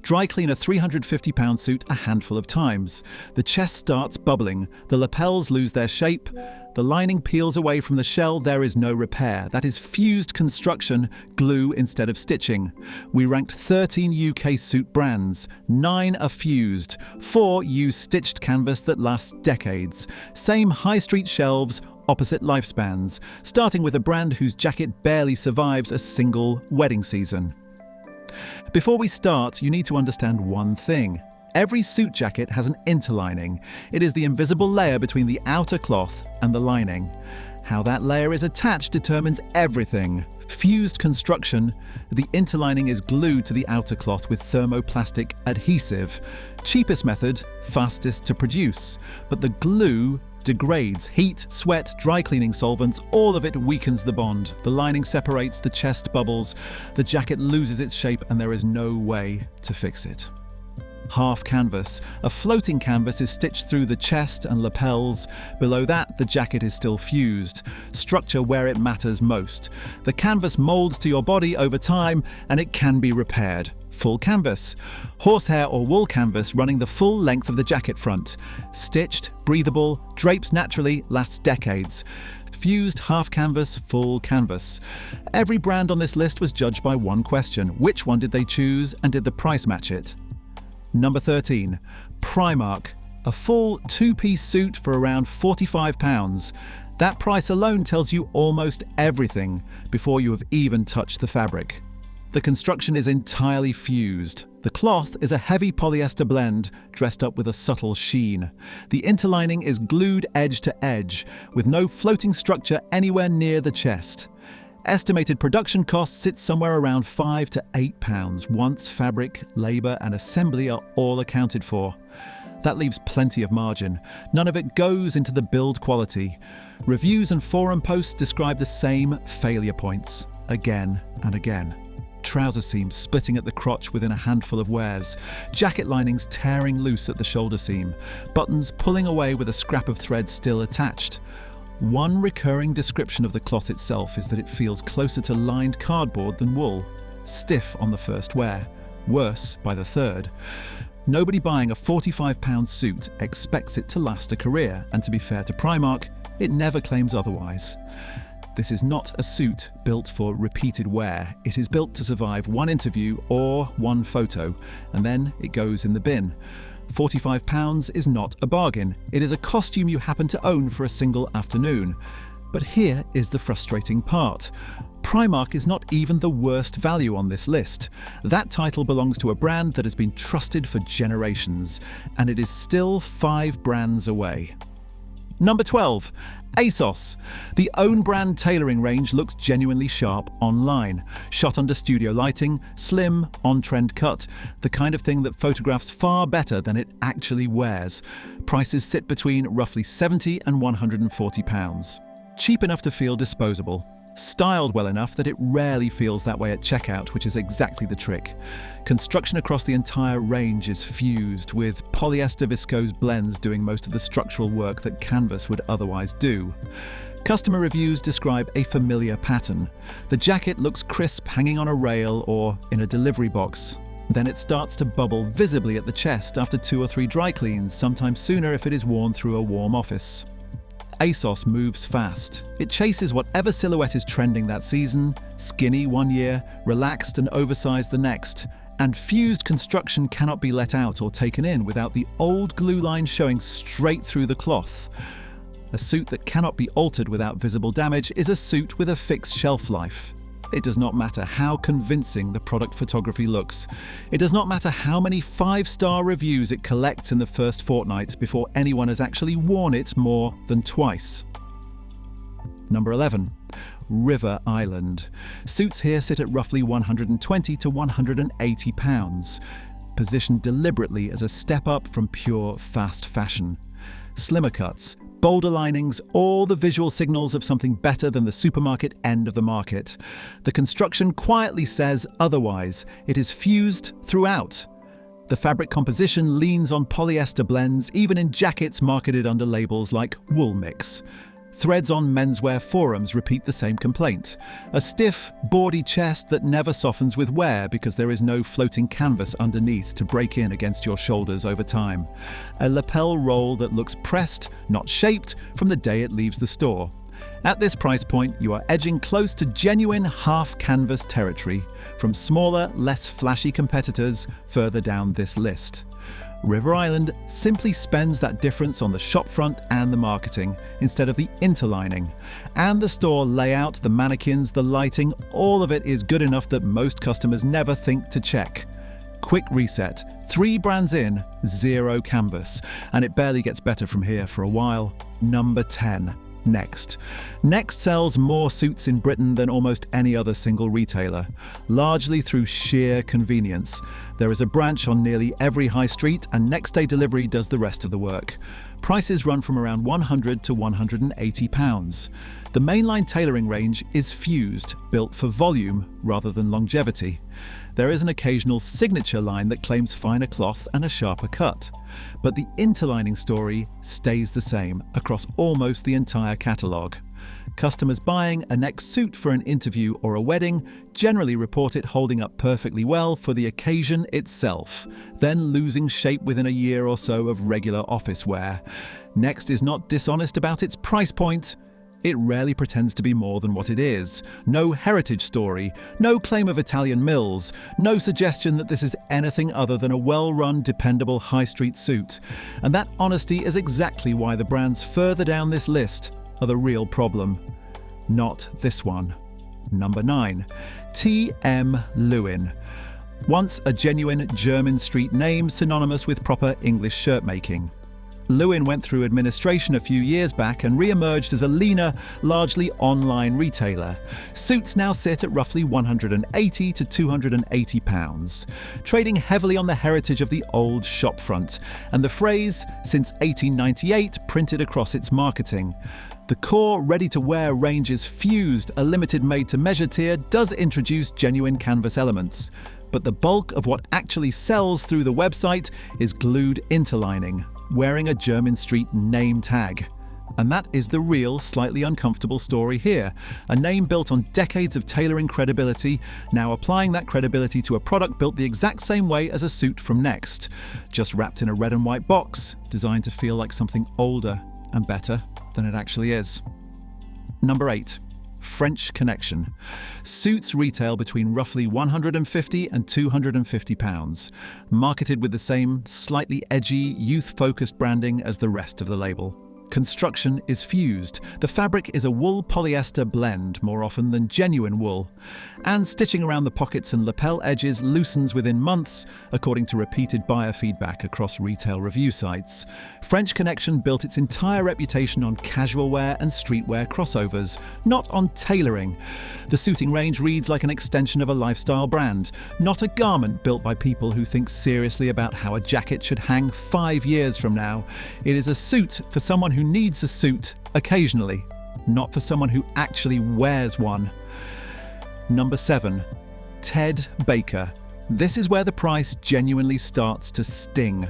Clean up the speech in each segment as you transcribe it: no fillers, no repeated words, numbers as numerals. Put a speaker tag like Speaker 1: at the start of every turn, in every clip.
Speaker 1: Dry clean a £350 suit a handful of times. The chest starts bubbling, the lapels lose their shape, the lining peels away from the shell, there is no repair. That is fused construction, glue instead of stitching. We ranked 13 UK suit brands. 9 are fused. 4 use stitched canvas that lasts decades. Same high street shelves, opposite lifespans, starting with a brand whose jacket barely survives a single wedding season. Before we start, you need to understand one thing. Every suit jacket has an interlining. It is the invisible layer between the outer cloth and the lining. How that layer is attached determines everything. Fused construction, the interlining is glued to the outer cloth with thermoplastic adhesive. Cheapest method, fastest to produce. But the glue degrades. Heat, sweat, dry cleaning solvents, all of it weakens the bond. The lining separates, the chest bubbles, the jacket loses its shape, and there is no way to fix it. Half canvas. A floating canvas is stitched through the chest and lapels. Below that, the jacket is still fused. Structure where it matters most. The canvas molds to your body over time, and it can be repaired. Full canvas. Horsehair or wool canvas running the full length of the jacket front. Stitched, breathable, drapes naturally, lasts decades. Fused half canvas, full canvas. Every brand on this list was judged by one question. Which one did they choose, and did the price match it? Number 13. Primark. A full two-piece suit for around £45. That price alone tells you almost everything before you have even touched the fabric. The construction is entirely fused. The cloth is a heavy polyester blend dressed up with a subtle sheen. The interlining is glued edge to edge, with no floating structure anywhere near the chest. Estimated production costs sit somewhere around £5 to £8 once fabric, labour and assembly are all accounted for. That leaves plenty of margin. None of it goes into the build quality. Reviews and forum posts describe the same failure points, again and again. Trouser seams splitting at the crotch within a handful of wears, jacket linings tearing loose at the shoulder seam, buttons pulling away with a scrap of thread still attached. One recurring description of the cloth itself is that it feels closer to lined cardboard than wool, stiff on the first wear, worse by the third. Nobody buying a £45 suit expects it to last a career, and to be fair to Primark, it never claims otherwise. This is not a suit built for repeated wear. It is built to survive one interview or one photo, and then it goes in the bin. £45 is not a bargain. It is a costume you happen to own for a single afternoon. But here is the frustrating part. Primark is not even the worst value on this list. That title belongs to a brand that has been trusted for generations, and it is still 5 brands away. Number 12. ASOS. The own brand tailoring range looks genuinely sharp online. Shot under studio lighting, slim, on-trend cut, the kind of thing that photographs far better than it actually wears. Prices sit between roughly £70 and £140. Cheap enough to feel disposable. Styled well enough that it rarely feels that way at checkout, which is exactly the trick. Construction across the entire range is fused, with polyester viscose blends doing most of the structural work that canvas would otherwise do. Customer reviews describe a familiar pattern. The jacket looks crisp hanging on a rail or in a delivery box. Then it starts to bubble visibly at the chest after 2 or 3 dry cleans, sometimes sooner if it is worn through a warm office. ASOS moves fast. It chases whatever silhouette is trending that season, skinny one year, relaxed and oversized the next, and fused construction cannot be let out or taken in without the old glue line showing straight through the cloth. A suit that cannot be altered without visible damage is a suit with a fixed shelf life. It does not matter how convincing the product photography looks. It does not matter how many 5-star reviews it collects in the first fortnight before anyone has actually worn it more than twice. Number 11. River Island. Suits here sit at roughly £120 to £180, positioned deliberately as a step up from pure fast fashion. Slimmer cuts, bolder linings, all the visual signals of something better than the supermarket end of the market. The construction quietly says otherwise. It is fused throughout. The fabric composition leans on polyester blends, even in jackets marketed under labels like wool mix. Threads on menswear forums repeat the same complaint. A stiff, boardy chest that never softens with wear because there is no floating canvas underneath to break in against your shoulders over time. A lapel roll that looks pressed, not shaped, from the day it leaves the store. At this price point, you are edging close to genuine half-canvas territory from smaller, less flashy competitors further down this list. River Island simply spends that difference on the shopfront and the marketing, instead of the interlining. And the store layout, the mannequins, the lighting, all of it is good enough that most customers never think to check. Quick reset. 3 brands in, 0 canvas. And it barely gets better from here for a while. Number 10. Next. Next sells more suits in Britain than almost any other single retailer, largely through sheer convenience. There is a branch on nearly every high street, and next day delivery does the rest of the work. Prices run from around £100 to £180. The mainline tailoring range is fused, built for volume rather than longevity. There is an occasional signature line that claims finer cloth and a sharper cut. But the interlining story stays the same across almost the entire catalogue. Customers buying a next suit for an interview or a wedding generally report it holding up perfectly well for the occasion itself, then losing shape within a year or so of regular office wear. Next is not dishonest about its price point. It rarely pretends to be more than what it is. No heritage story, no claim of Italian mills, no suggestion that this is anything other than a well-run, dependable high street suit. And that honesty is exactly why the brands further down this list are the real problem. Not this one. Number 9. T.M. Lewin. Once a genuine German street name synonymous with proper English shirt making. Lewin went through administration a few years back and re-emerged as a leaner, largely online retailer. Suits now sit at roughly £180 to £280, trading heavily on the heritage of the old shopfront, and the phrase, since 1898, printed across its marketing. The core ready-to-wear range is fused. A limited made-to-measure tier does introduce genuine canvas elements, but the bulk of what actually sells through the website is glued interlining, wearing a German street name tag. And that is the real, slightly uncomfortable story here. A name built on decades of tailoring credibility, now applying that credibility to a product built the exact same way as a suit from Next, just wrapped in a red and white box, designed to feel like something older and better than it actually is. Number 8. French Connection. Suits retail between roughly £150 and £250, marketed with the same slightly edgy, youth-focused branding as the rest of the label. Construction is fused. The fabric is a wool-polyester blend more often than genuine wool. And stitching around the pockets and lapel edges loosens within months, according to repeated buyer feedback across retail review sites. French Connection built its entire reputation on casual wear and streetwear crossovers, not on tailoring. The suiting range reads like an extension of a lifestyle brand, not a garment built by people who think seriously about how a jacket should hang 5 years from now. It is a suit for someone who needs a suit occasionally, not for someone who actually wears one. Number 7. Ted Baker. This is where the price genuinely starts to sting.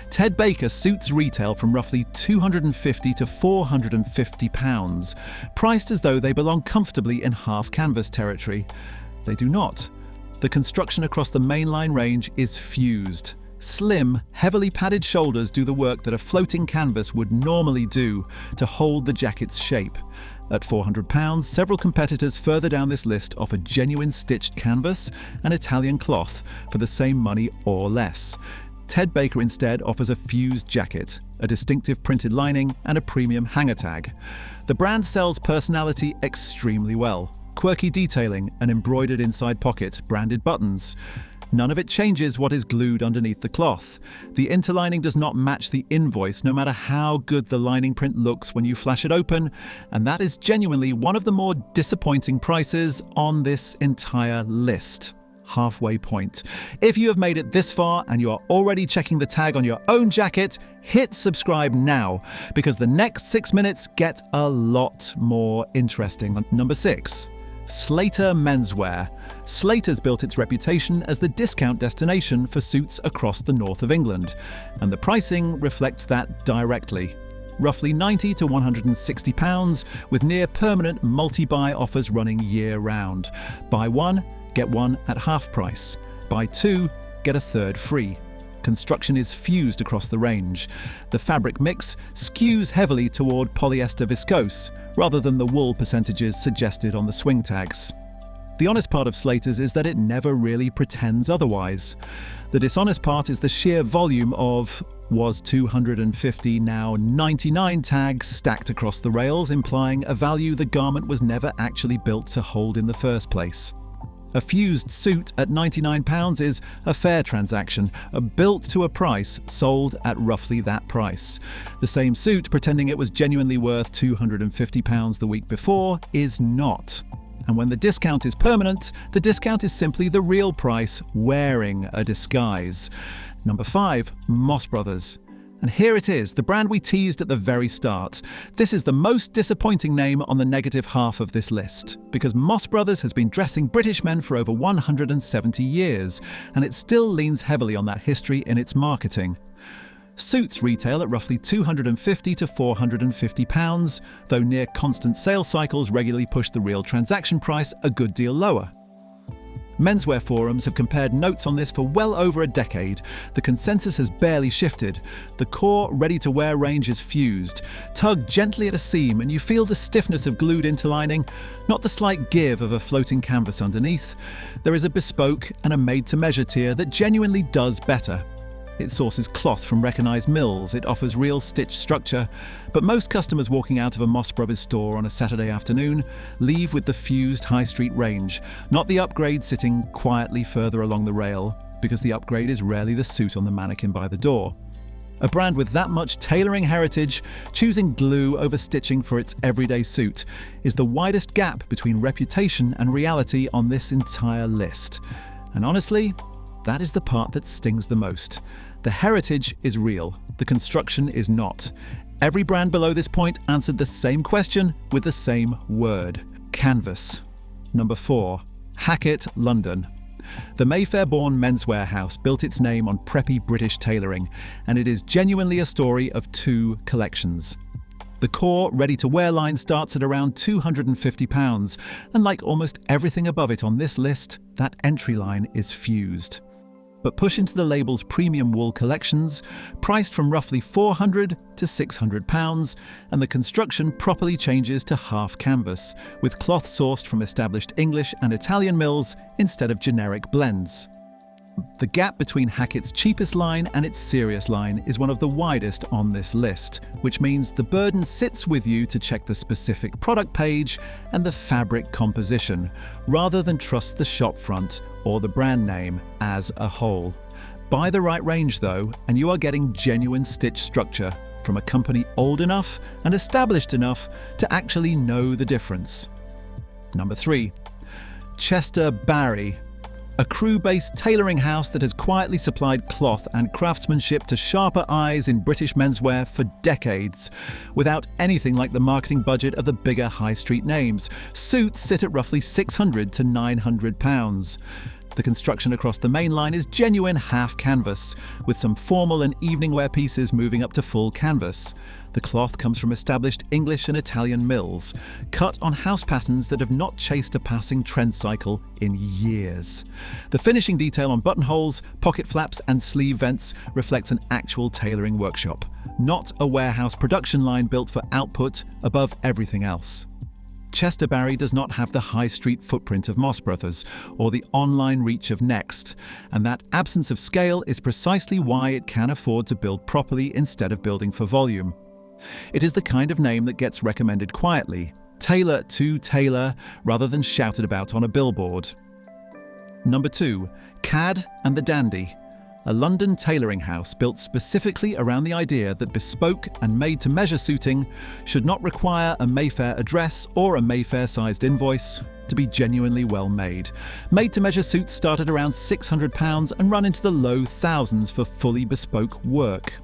Speaker 1: Ted Baker suits retail from roughly £250 to £450, priced as though they belong comfortably in half-canvas territory. They do not. The construction across the mainline range is fused. Slim, heavily padded shoulders do the work that a floating canvas would normally do to hold the jacket's shape. At £400, several competitors further down this list offer genuine stitched canvas and Italian cloth for the same money or less. Ted Baker instead offers a fused jacket, a distinctive printed lining, and a premium hanger tag. The brand sells personality extremely well. Quirky detailing, an embroidered inside pocket, branded buttons. None of it changes what is glued underneath the cloth. The interlining does not match the invoice, no matter how good the lining print looks when you flash it open, and that is genuinely one of the more disappointing prices on this entire list. Halfway point. If you have made it this far and you are already checking the tag on your own jacket, hit subscribe now, because the next 6 minutes get a lot more interesting. Number 6. Slater Menswear. Slater's built its reputation as the discount destination for suits across the north of England, and the pricing reflects that directly. roughly £90 to £160, with near-permanent multi-buy offers running year-round. Buy one, get one at half price. Buy two, get a third free. Construction is fused across the range. The fabric mix skews heavily toward polyester viscose, rather than the wool percentages suggested on the swing tags. The honest part of Slater's is that it never really pretends otherwise. The dishonest part is the sheer volume of was 250 now 99 tags stacked across the rails, implying a value the garment was never actually built to hold in the first place. A fused suit at £99 is a fair transaction, built to a price, sold at roughly that price. The same suit pretending it was genuinely worth £250 the week before is not. And when the discount is permanent, the discount is simply the real price wearing a disguise. Number 5, Moss Brothers. And here it is, the brand we teased at the very start. This is the most disappointing name on the negative half of this list, because Moss Brothers has been dressing British men for over 170 years, and it still leans heavily on that history in its marketing. Suits retail at roughly £250 to £450, though near constant sales cycles regularly push the real transaction price a good deal lower. Menswear forums have compared notes on this for well over a decade. The consensus has barely shifted. The core ready-to-wear range is fused. Tug gently at a seam and you feel the stiffness of glued interlining, not the slight give of a floating canvas underneath. There is a bespoke and a made-to-measure tier that genuinely does better. It sources cloth from recognised mills, it offers real stitch structure, but most customers walking out of a Moss Brothers store on a Saturday afternoon leave with the fused high street range, not the upgrade sitting quietly further along the rail, because the upgrade is rarely the suit on the mannequin by the door. A brand with that much tailoring heritage, choosing glue over stitching for its everyday suit, is the widest gap between reputation and reality on this entire list. And honestly, that is the part that stings the most. The heritage is real, the construction is not. Every brand below this point answered the same question with the same word: canvas. Number 4, Hackett, London. The Mayfair-born menswear house built its name on preppy British tailoring, and it is genuinely a story of two collections. The core ready-to-wear line starts at around £250, and like almost everything above it on this list, that entry line is fused. But push into the label's premium wool collections, priced from roughly £400 to £600, and the construction properly changes to half canvas, with cloth sourced from established English and Italian mills instead of generic blends. The gap between Hackett's cheapest line and its serious line is one of the widest on this list, which means the burden sits with you to check the specific product page and the fabric composition, rather than trust the shop front or the brand name as a whole. Buy the right range though, and you are getting genuine stitch structure from a company old enough and established enough to actually know the difference. Number 3, Chester Barry. A crew-based tailoring house that has quietly supplied cloth and craftsmanship to sharper eyes in British menswear for decades, without anything like the marketing budget of the bigger high street names. Suits sit at roughly £600 to £900. The construction across the main line is genuine half canvas, with some formal and evening wear pieces moving up to full canvas. The cloth comes from established English and Italian mills, cut on house patterns that have not chased a passing trend cycle in years. The finishing detail on buttonholes, pocket flaps and sleeve vents reflects an actual tailoring workshop, not a warehouse production line built for output above everything else. Chester Barry does not have the high street footprint of Moss Brothers or the online reach of Next, and that absence of scale is precisely why it can afford to build properly instead of building for volume. It is the kind of name that gets recommended quietly, tailor to tailor, rather than shouted about on a billboard. Number 2, Cad and the Dandy. A London tailoring house built specifically around the idea that bespoke and made-to-measure suiting should not require a Mayfair address or a Mayfair-sized invoice to be genuinely well made. Made-to-measure suits start at around £600 and run into the low thousands for fully bespoke work.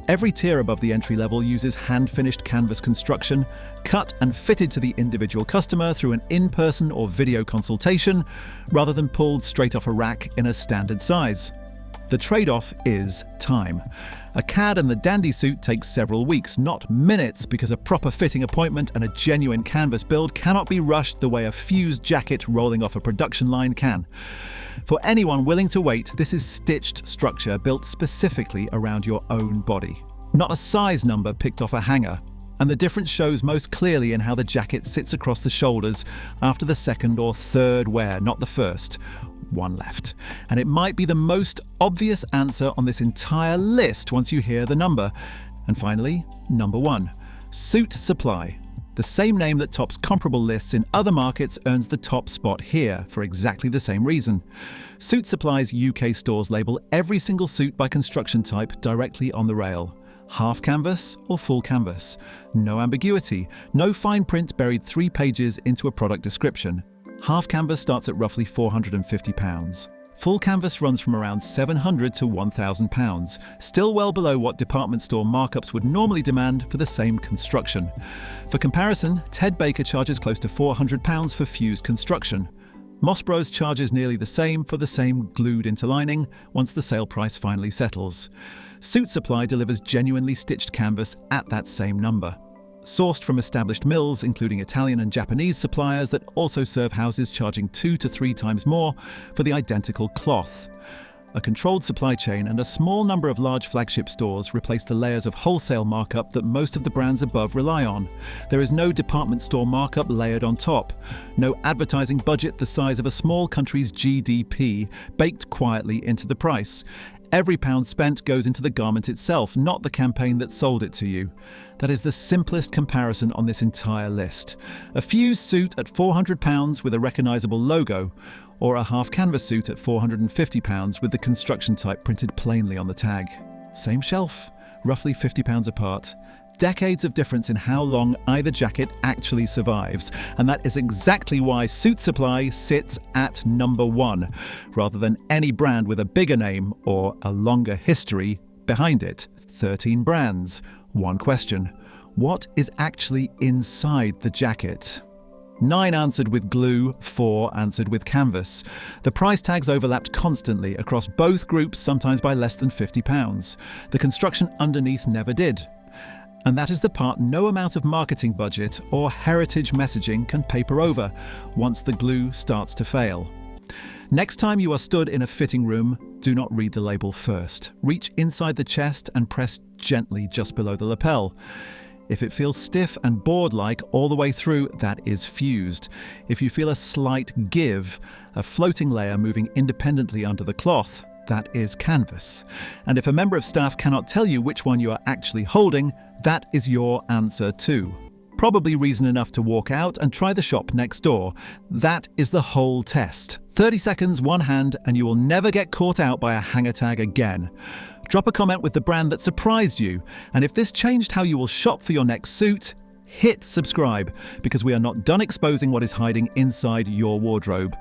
Speaker 1: Every tier above the entry level uses hand-finished canvas construction, cut and fitted to the individual customer through an in-person or video consultation, rather than pulled straight off a rack in a standard size. The trade-off is time. A cad and the dandy suit takes several weeks, not minutes, because a proper fitting appointment and a genuine canvas build cannot be rushed the way a fused jacket rolling off a production line can. For anyone willing to wait, this is stitched structure built specifically around your own body. Not a size number picked off a hanger. And the difference shows most clearly in how the jacket sits across the shoulders after the second or third wear, not the first. One left. And it might be the most obvious answer on this entire list once you hear the number. And finally, number 1. Suit supply. The same name that tops comparable lists in other markets earns the top spot here for exactly the same reason. Suit Supply's UK stores label every single suit by construction type directly on the rail. Half canvas or full canvas. No ambiguity, no fine print buried 3 pages into a product description. Half canvas starts at roughly £450. Full canvas runs from around £700 to £1,000, still well below what department store markups would normally demand for the same construction. For comparison, Ted Baker charges close to £400 for fused construction. Moss Bros charges nearly the same for the same glued interlining once the sale price finally settles. Suit Supply delivers genuinely stitched canvas at that same number. Sourced from established mills, including Italian and Japanese suppliers that also serve houses charging 2 to 3 times more for the identical cloth. A controlled supply chain and a small number of large flagship stores replace the layers of wholesale markup that most of the brands above rely on. There is no department store markup layered on top. No advertising budget the size of a small country's GDP baked quietly into the price. Every pound spent goes into the garment itself, not the campaign that sold it to you. That is the simplest comparison on this entire list. A fused suit at £400 with a recognisable logo, or a half canvas suit at £450 with the construction type printed plainly on the tag. Same shelf, roughly £50 apart. Decades of difference in how long either jacket actually survives, and that is exactly why Suit Supply sits at number 1, rather than any brand with a bigger name or a longer history behind it. 13 brands, 1 question. What is actually inside the jacket? 9 answered with glue, 4 answered with canvas. The price tags overlapped constantly across both groups, sometimes by less than £50. The construction underneath never did. And that is the part no amount of marketing budget or heritage messaging can paper over once the glue starts to fail. Next time you are stood in a fitting room, do not read the label first. Reach inside the chest and press gently just below the lapel. If it feels stiff and board-like all the way through, that is fused. If you feel a slight give, a floating layer moving independently under the cloth, that is canvas. And if a member of staff cannot tell you which one you are actually holding, that is your answer too. Probably reason enough to walk out and try the shop next door. That is the whole test. 30 seconds, one hand, and you will never get caught out by a hanger tag again. Drop a comment with the brand that surprised you, and if this changed how you will shop for your next suit, hit subscribe, because we are not done exposing what is hiding inside your wardrobe.